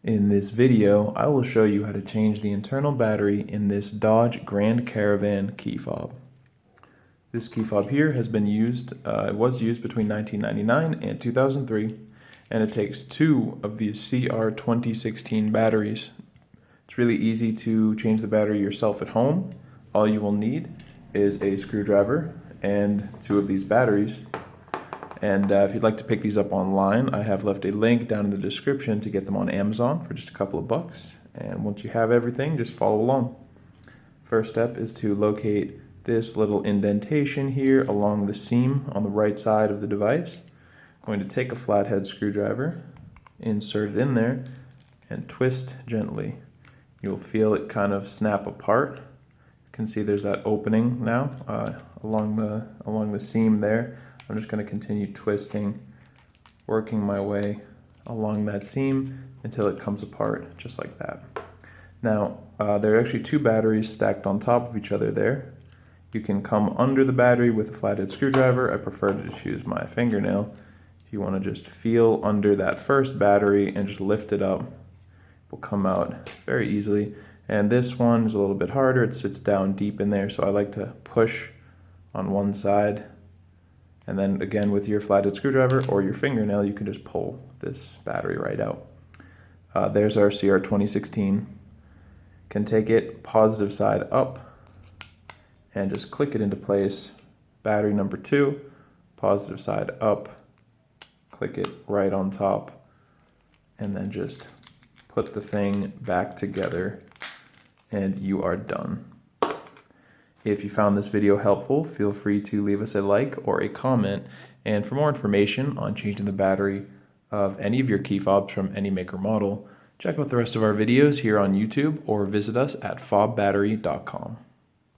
In this video, I will show you how to change the internal battery in this Dodge Grand Caravan key fob. This key fob here has been used, it was used between 1999 and 2003, and it takes two of these CR 2016 batteries. It's really easy to change the battery yourself at home. All you will need is a screwdriver and two of these batteries. And if you'd like to pick these up online, I have left a link down in the description to get them on Amazon for just a couple of bucks. And once you have everything, just follow along. First step is to locate this little indentation here along the seam on the right side of the device. I'm going to take a flathead screwdriver, insert it in there, and twist gently. You'll feel it kind of snap apart. You can see there's that opening now along the seam there. I'm just going to continue twisting, working my way along that seam until it comes apart, just like that. Now, there are actually two batteries stacked on top of each other there. You can come under the battery with a flathead screwdriver. I prefer to just use my fingernail. If you want to just feel under that first battery and just lift it up, it will come out very easily. And this one is a little bit harder. It sits down deep in there, so I like to push on one side. And then again, with your flathead screwdriver or your fingernail, you can just pull this battery right out. There's our CR 2016. Can take it positive side up and just click it into place. Battery number 2, positive side up, click it right on top, and then just put the thing back together and you are done. If you found this video helpful, feel free to leave us a like or a comment. And for more information on changing the battery of any of your key fobs from any make or model, check out the rest of our videos here on YouTube or visit us at fobbattery.com.